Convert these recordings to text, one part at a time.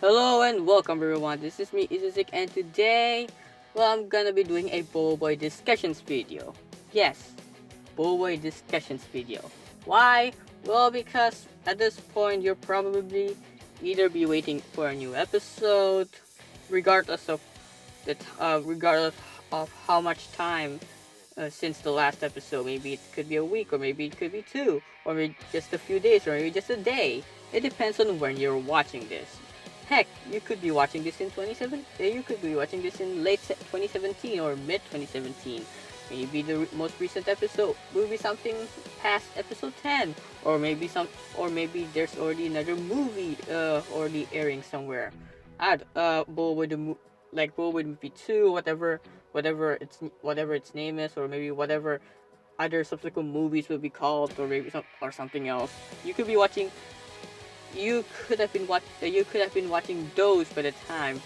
Hello and welcome everyone, this is me Izuzik and today, I'm gonna be doing a BoBoiBoy discussions video. Yes, BoBoiBoy discussions video. Why? Well, because at this point you're probably either be waiting for a new episode, regardless of regardless of how much time since the last episode. Maybe it could be a week, or maybe it could be two, or maybe just a few days, or maybe just a day. It depends on when you're watching this. Heck, you could be watching this in 27. You could be watching this in late 2017 or mid 2017. Maybe the most recent episode will be something past episode 10, or maybe there's already another movie already airing somewhere. Add like Boba movie 2, whatever its name is, or maybe whatever other subsequent movies will be called, or maybe something else. You could be watching you could have been watching those by the time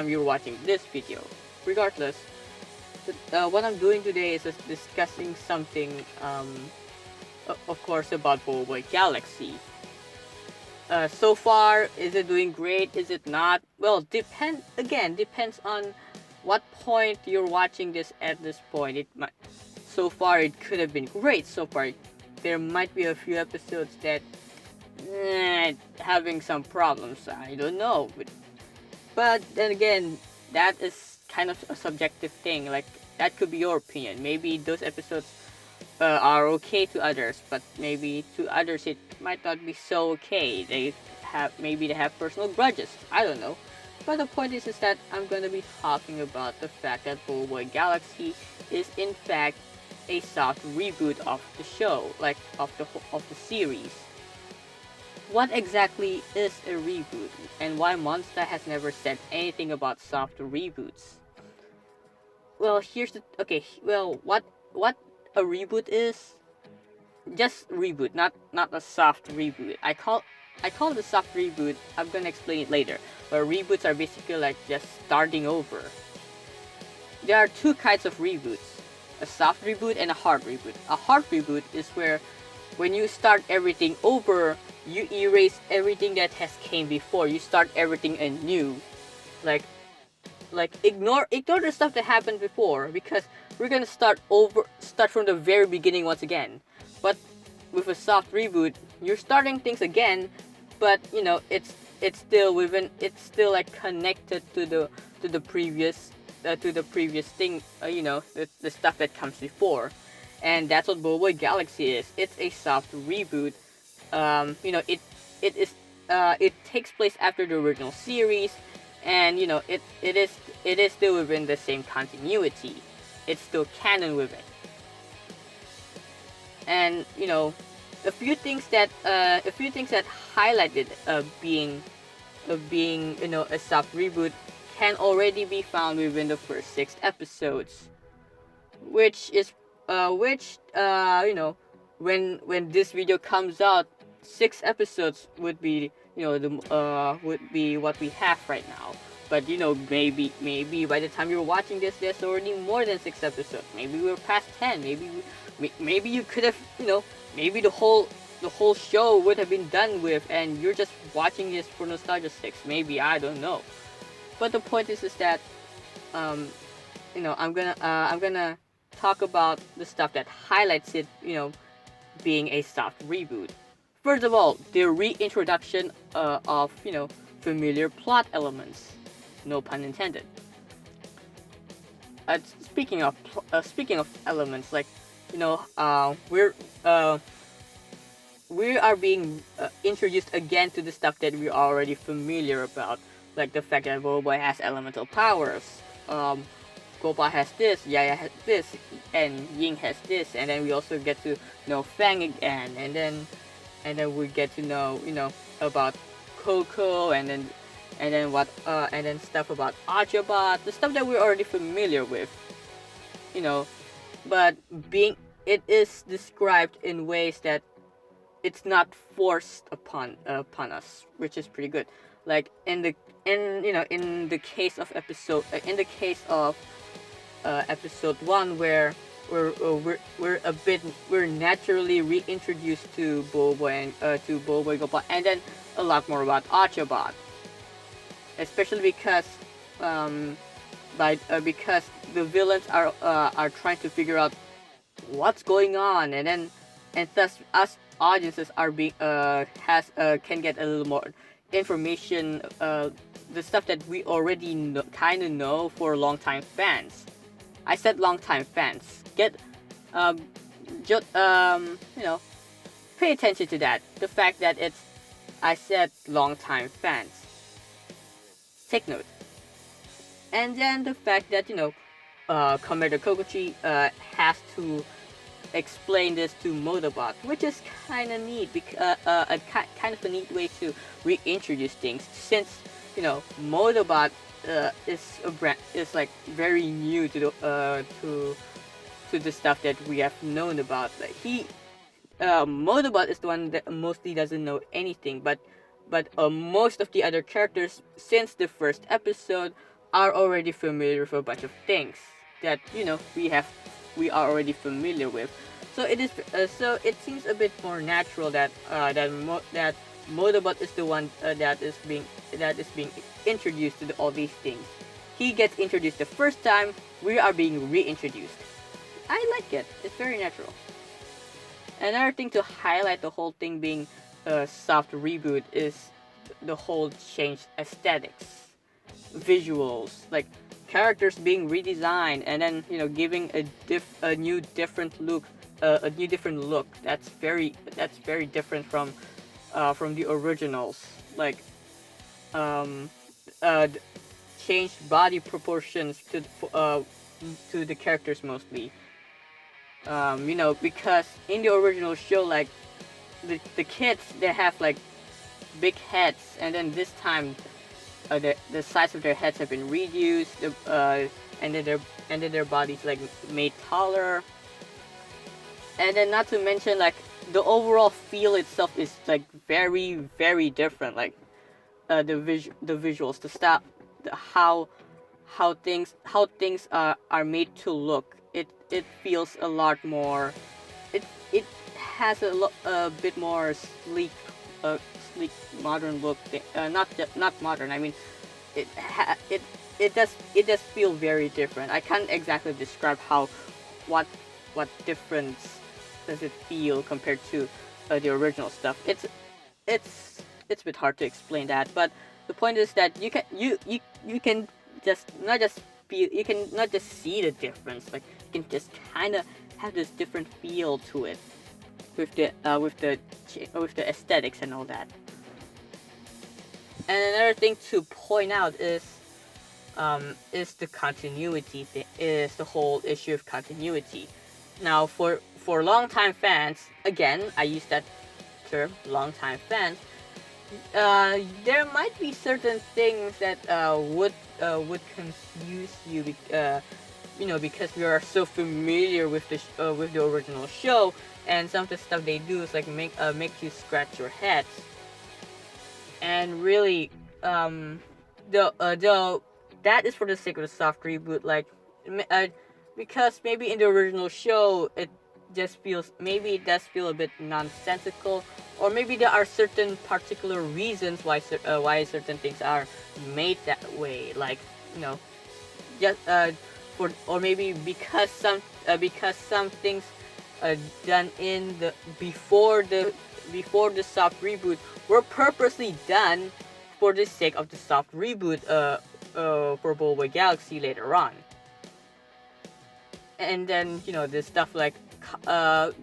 you're watching this video. Regardless, what I'm doing today is just discussing something, of course, about BoBoiBoy Galaxy. So far, is it doing great? Is it not? Well, depends on what point you're watching this at this point. So far it could have been great. So far, there might be a few episodes that having some problems. I don't know, but then again, that is kind of a subjective thing. Like, that could be your opinion. Maybe those episodes are okay to others, but maybe to others it might not be so okay. They have personal grudges. I don't know. But the point is that I'm gonna be talking about the fact that BoBoiBoy Galaxy is in fact a soft reboot of the show, like of the series. What exactly is a reboot, and why Monster has never said anything about soft reboots? Well, here's the okay. Well, what a reboot is? Just reboot, not a soft reboot. I call it a soft reboot. I'm gonna explain it later. But reboots are basically like just starting over. There are two kinds of reboots: a soft reboot and a hard reboot. A hard reboot is where when you start everything over, you erase everything that has came before. You start everything anew. Like ignore the stuff that happened before, because we're gonna start from the very beginning once again. But with a soft reboot, you're starting things again, but it's still like connected to the previous thing, the stuff that comes before. And that's what BoBoiBoy Galaxy is. It's a soft reboot. It takes place after the original series, and it is still within the same continuity. It's still canon with it. And a few things that highlighted being a soft reboot can already be found within the first 6 episodes, which is which when this video comes out, 6 episodes would be would be what we have right now. But maybe by the time you're watching this, there's already more than 6 episodes. Maybe we're past 10. Maybe you could have, maybe the whole show would have been done with, and you're just watching this for nostalgia's sake. Maybe, I don't know. But the point is that I'm gonna talk about the stuff that highlights it, being a soft reboot. First of all, the reintroduction of familiar plot elements. No pun intended. Speaking of elements, like we are being introduced again to the stuff that we're already familiar about, like the fact that BoBoiBoy has elemental powers. Gopa has this, Yaya has this, and Ying has this, and then we also get to know Fang again, and then we get to know about Coco, and then stuff about Archibald, the stuff that we're already familiar with, but it is described in ways that it's not forced upon us, which is pretty good. Like in the case of episode 1, where we're naturally reintroduced to BoBoiBoy and to BoBoiBoy Gopa, and then a lot more about Archibald. especially um, because the villains are trying to figure out what's going on, and thus us audiences are being has can get a little more information, the stuff that we already kind of know for longtime fans. I said longtime fans. Get um, just pay attention to that. The fact that it's I said longtime fans. Take note. And then the fact that Commander Koguchi has to explain this to Modobot, which is kind of neat, because kind of a neat way to reintroduce things, since Modobot is like very new to the stuff that we have known about. Like Modobot is the one that mostly doesn't know anything, but most of the other characters since the first episode are already familiar with a bunch of things that we are already familiar with. So it seems a bit more natural that that Modobot is the one that is being introduced to all these things. He gets introduced the first time. We are being reintroduced. I like it. It's very natural. Another thing to highlight the whole thing being a soft reboot is the whole changed aesthetics, visuals, like characters being redesigned, and then giving a new different look, that's very different from the originals, like um uh changed body proportions to the characters mostly. Because in the original show, like the kids, they have like big heads, and then this time the size of their heads have been reduced, and then their bodies like made taller, and then not to mention like the overall feel itself is like very different, like the visuals, the style, how things are made to look. It feels a lot more. It has a bit more sleek modern look. Not modern. I mean, it ha- it does feel very different. I can't exactly describe what difference does it feel compared to the original stuff. It's a bit hard to explain that, but the point is that you can just not just feel, you can not just see the difference, like you can just kind of have this different feel to it with the aesthetics and all that. And another thing to point out is the continuity thing, is the whole issue of continuity. Now, for longtime fans, again, I use that term, longtime fans. There might be certain things that would confuse you, because we are so familiar with with the original show, and some of the stuff they do is like make you scratch your heads. And really, though that is for the sake of the soft reboot, like, because maybe in the original show it does feel a bit nonsensical, or maybe there are certain particular reasons why certain things are made that way, like you know just for or maybe because some things done in the before the soft reboot were purposely done for the sake of the soft reboot for BoBoiBoy Galaxy later on. And then the stuff like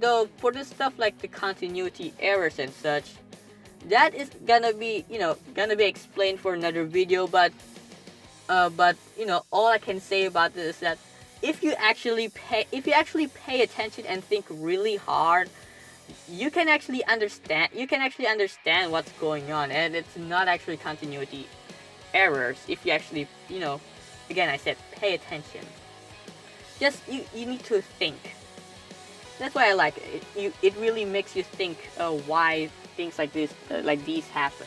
though for the stuff like the continuity errors and such, that is gonna be explained for another video, but all I can say about this is that if you actually pay attention and think really hard, you can actually understand what's going on, and it's not actually continuity errors if you actually again, I said pay attention. Just you need to think. That's why I like it. It really makes you think why things like these happen.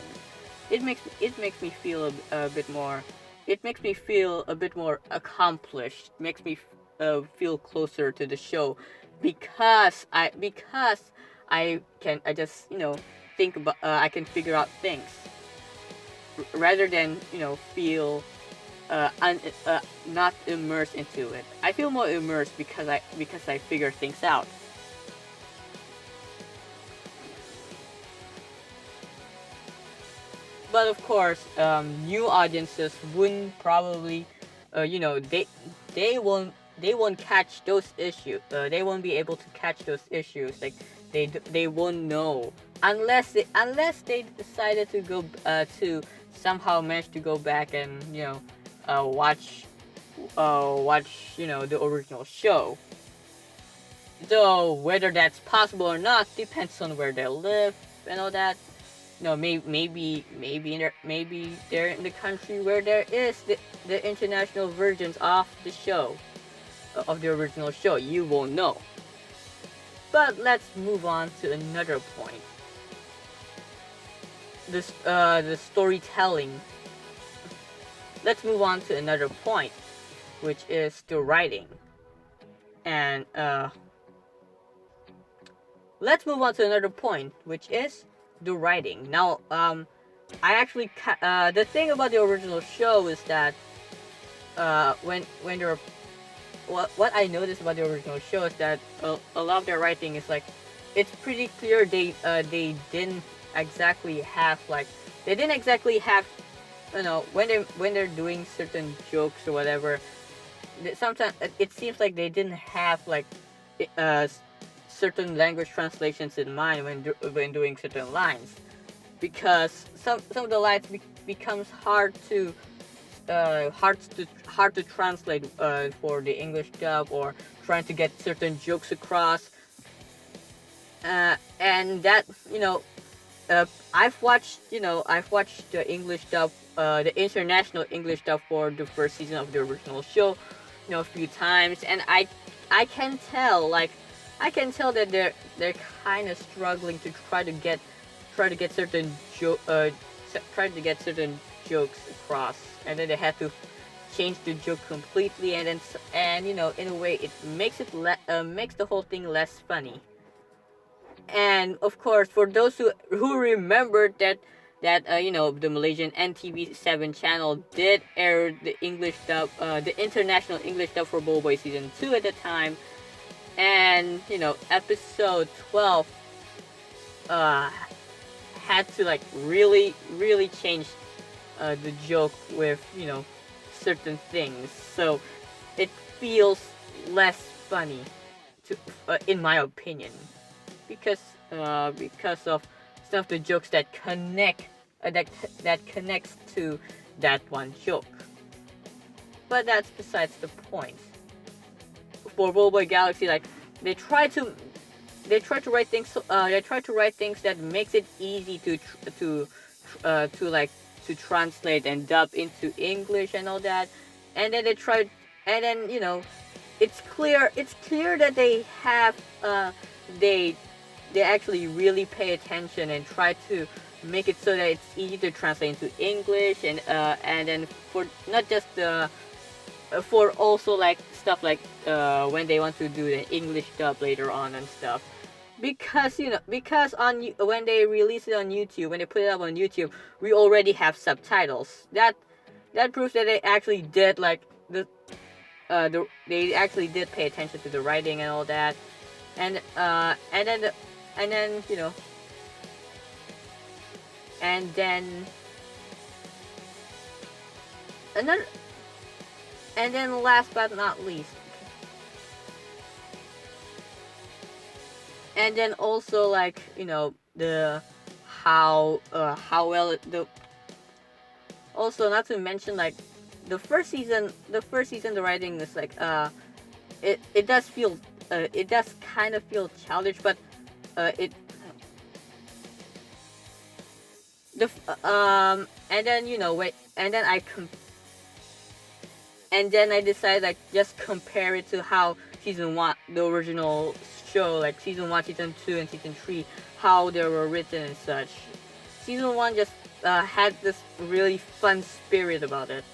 It makes me feel a bit more. It makes me feel a bit more accomplished. It makes me feel closer to the show, because I just think about I can figure out things. rather than feel not immersed into it. I feel more immersed because I figure things out. But of course, new audiences wouldn't probably, they won't catch those issues. They won't be able to catch those issues. Like they won't know unless they decided to go to somehow manage to go back and watch the original show. Though whether that's possible or not depends on where they live and all that. No, maybe they're in the country where there is the international versions of the show, of the original show. You won't know. But let's move on to another point. The storytelling. Let's move on to another point, which is the writing. And let's move on to another point, which is the writing. Now, I actually the thing about the original show is that when there what I noticed about the original show is that a lot of their writing is like, it's pretty clear they didn't exactly have when they're doing certain jokes or whatever. Sometimes it seems like they didn't have like uh, certain language translations in mind when doing certain lines, because some of the lines becomes hard to translate for the English dub, or trying to get certain jokes across, and that I've watched the English dub, the international English dub for the first season of the original show, a few times, and I can tell that they're kind of struggling to try to get certain jokes across, and then they had to change the joke completely, and in a way it makes makes the whole thing less funny. And of course, for those who remembered that the Malaysian NTV7 channel did air the English dub, the international English dub for BoBoiBoy season 2 at the time, and episode 12 had to like really change the joke with certain things, so it feels less funny to in my opinion, because of some of the jokes that connects to that one joke. But that's besides the point. For BoBoiBoy Galaxy, like they try to write things. They try to write things that makes it easy to translate and dub into English and all that. And then it's clear that they have they actually really pay attention and try to make it so that it's easy to translate into English, and then for not just for also like stuff like when they want to do the English dub later on and stuff, because when they release it on YouTube, when they put it up on YouTube, we already have subtitles. That proves that they actually did they actually did pay attention to the writing and all that, and then another, and then last but not least, and then also the how well the also, not to mention, like the first season the writing is like it does feel it does kind of feel childish, but it the and then wait, and then I decided like just compare it to how season 1, the original show, like season 1, season 2, and season 3, how they were written and such. Season 1 just had this really fun spirit about it,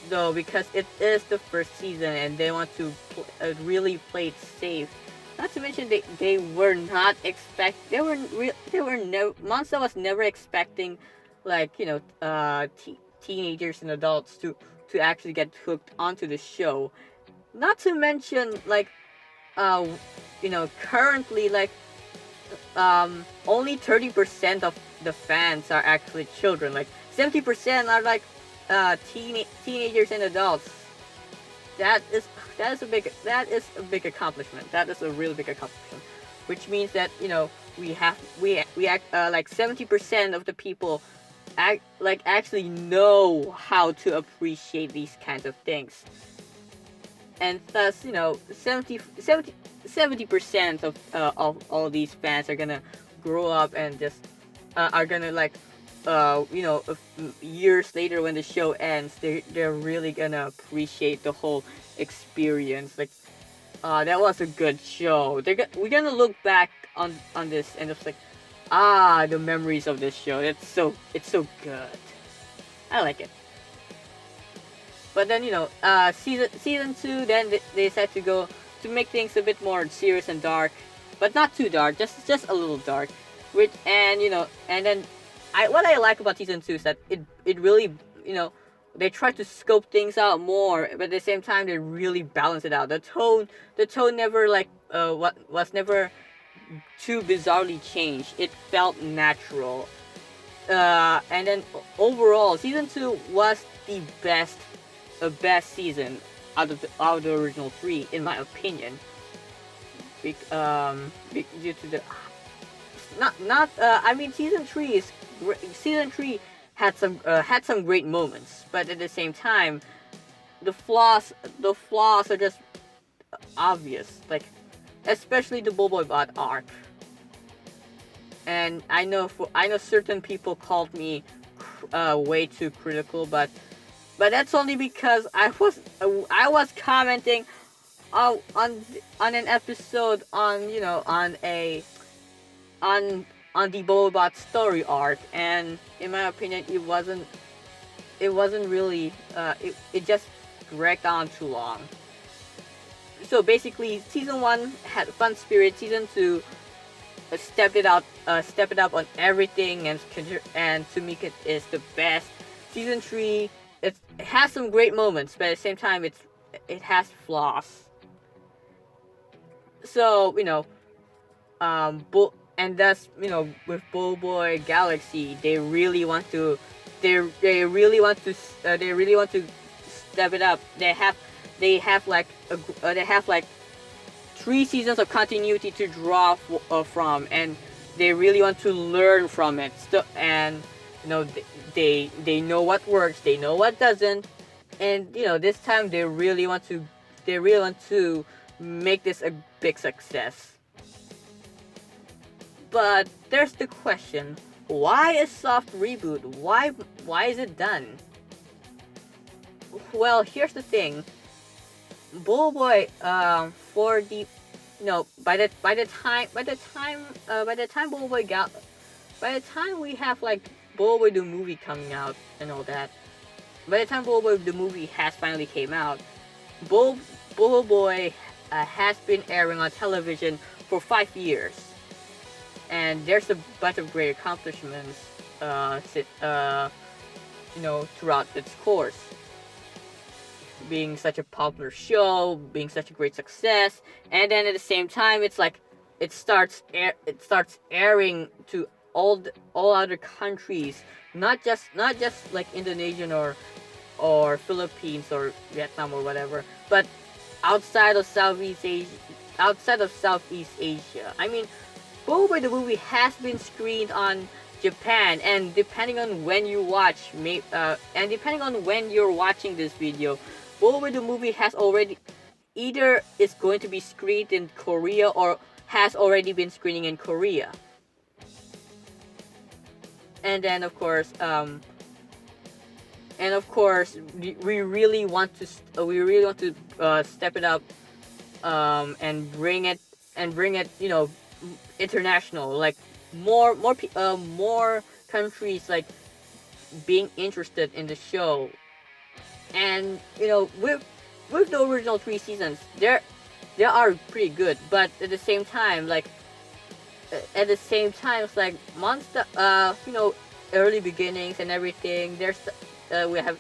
though because it is the first season and they want to really play it safe. Not to mention they were not Monster was never expecting like teenagers and adults to actually get hooked onto the show. Not to mention like uh currently like only 30% of the fans are actually children. Like 70% are like teenagers and adults. That is a big accomplishment. That is a really big accomplishment, which means that we act like 70% of the people actually know how to appreciate these kinds of things, and thus 70% of all these fans are gonna grow up and just are gonna like years later when the show ends, they're really gonna appreciate the whole experience. Like, that was a good show. We're gonna look back on this and just like, the memories of this show. It's so good. I like it. But then season two, then they decided to go to make things a bit more serious and dark, but not too dark, just a little dark. Which and then what I like about season two is that it really they try to scope things out more, but at the same time they really balance it out. The tone never like was never too bizarrely changed. It felt natural. And then overall, season two was the best season out of the original three, in my opinion. Due to the not I mean season three had some great moments, but at the same time, the flaws are just obvious, like especially the BoBoiBot arc. And I know certain people called me way too critical, but that's only because I was commenting on an episode on the BoBoiBot story arc, and in my opinion, it wasn't really it just dragged on too long. So basically, season one had fun spirit. Season two stepped it up on everything, and to make it is the best. Season three, it has some great moments, but at the same time, it has flaws. So and thus with BoBoy Galaxy, they really want to step it up. They have like 3 seasons of continuity to draw from, and they really want to learn from it. And they know what works, they know what doesn't, and this time they really want to make this a big success. But there's the question: why a soft reboot? Why is it done? Well, here's the thing. BoBoy, for the by the time we have like BoBoy the movie coming out and all that, by the time BoBoy the movie has finally came out, BoBoy has been airing on television for 5 years, and there's a bunch of great accomplishments throughout its course, being such a popular show, being such a great success, and then at the same time, it's like it starts airing to all other countries, not just like Indonesian or Philippines or Vietnam or whatever, but outside of Southeast Asia. I mean, BoBoiBoy the movie has been screened on Japan, and depending on when you watch, and depending on when you're watching this video, BoBoiBoy the movie has already either is going to be screened in Korea or has already been screening in Korea. And then of course, we really want to step it up, and bring it international, like more countries like being interested in the show. And with the original 3 seasons, they are pretty good, but at the same time, it's like monster early beginnings and everything. We have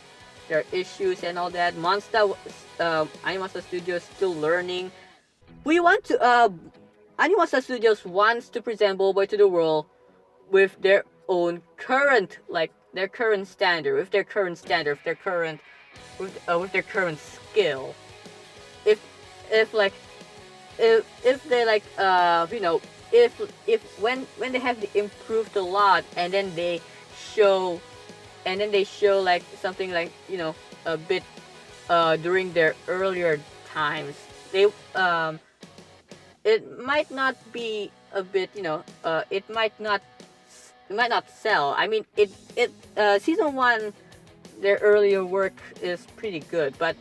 their issues and all that. Animasta Studios still learning. We want to Animasta Studios wants to present BoBoiBoy to the world with their own current, like their current standard, with their current skill. If if like if they like if when they have improved a lot, and then they show like something like a bit during their earlier times, they it might not be a bit, it might not sell. I mean, it season 1, their earlier work is pretty good, but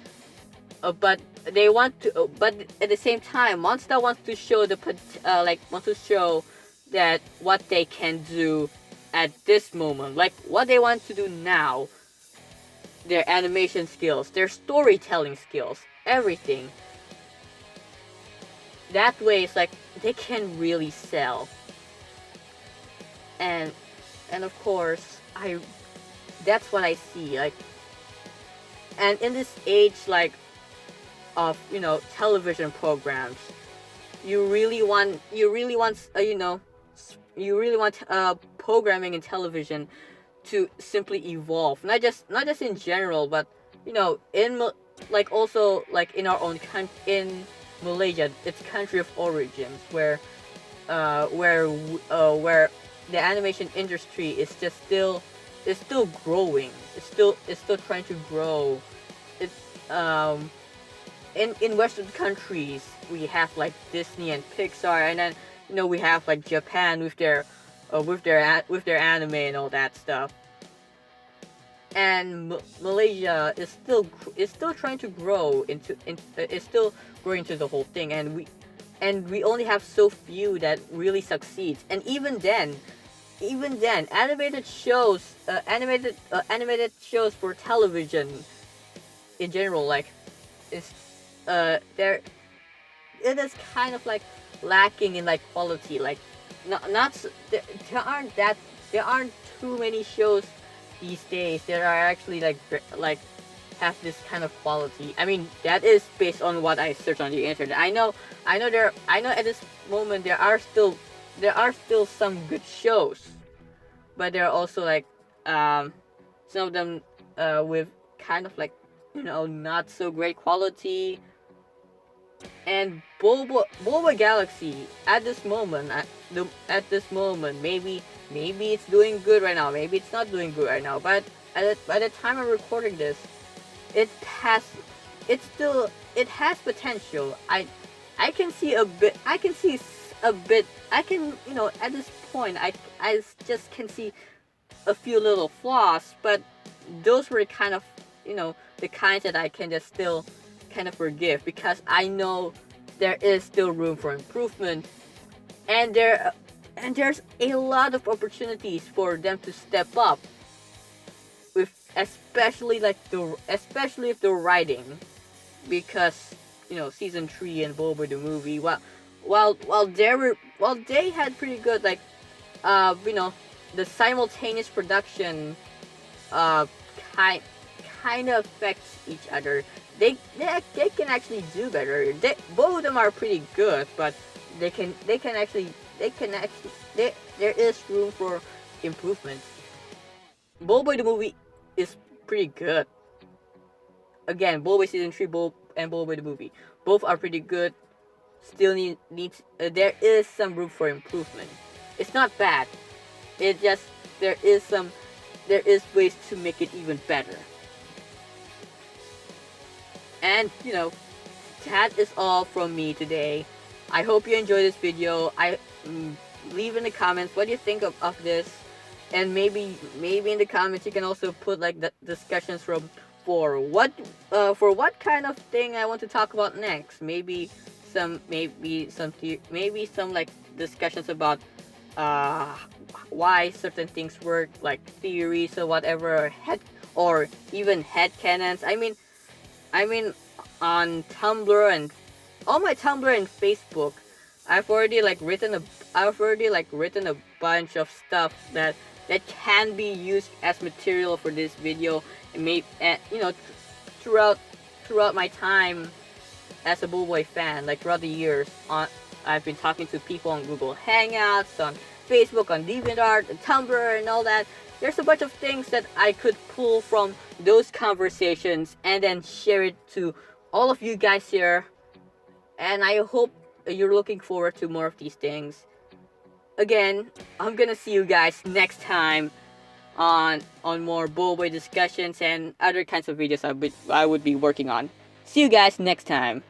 they want to, but at the same time, Monster wants to show wants to show that what they can do at this moment, like what they want to do now, their animation skills, their storytelling skills, everything. That way, it's like they can really sell. And of course, that's what I see, like. And in this age, like, of television programs, you really want programming in television to simply evolve, not just in general, but like also like in our own in Malaysia, its country of origins, where the animation industry is still growing. It's still trying to grow. It's in Western countries, we have like Disney and Pixar, and then we have like Japan with their anime and all that stuff. And Malaysia is still trying to grow is still growing into the whole thing, and we only have so few that really succeeds. And even then, animated shows for television in general, like, is there it is kind of like lacking in like quality. Like, there aren't too many shows these days that are actually like have this kind of quality. I mean, that is based on what I searched on the internet. I know at this moment there are still some good shows, but there are also like some of them with kind of like not so great quality. And Boba Galaxy at this moment, maybe it's doing good right now, maybe it's not doing good right now, but by the time I'm recording this, it has potential. I can see a bit. I can, at this point, I just can see a few little flaws, but those were kind of, the kinds that I can just still kind of forgive, because I know there is still room for improvement, and there's a lot of opportunities for them to step up, with especially if the writing, because season 3 and BoBoiBoy the movie, while they had pretty good, like, the simultaneous production kind of affects each other. They can actually do better. Both of them are pretty good, but there is room for improvement. BoBoiBoy the movie is pretty good. Again, BoBoiBoy season 3 and BoBoiBoy the movie, both are pretty good. Still needs there is some room for improvement. It's not bad. It just there is ways to make it even better. And that is all from me today. I hope you enjoyed this video. Leave in the comments what you think of this, and maybe in the comments you can also put like the discussions for what kind of thing I want to talk about next. Maybe some like discussions about why certain things work, like theories or whatever, or even headcanons. I mean, on Tumblr and on my Tumblr and Facebook, I've already written a bunch of stuff that that can be used as material for this video, and throughout my time as a BoBoiBoy fan, like throughout the years, I've been talking to people on Google Hangouts, on Facebook, on DeviantArt, and Tumblr, and all that. There's a bunch of things that I could pull from those conversations and then share it to all of you guys here. And I hope you're looking forward to more of these things. Again, I'm gonna see you guys next time on more BoBoiBoy discussions and other kinds of videos I would be working on. See you guys next time.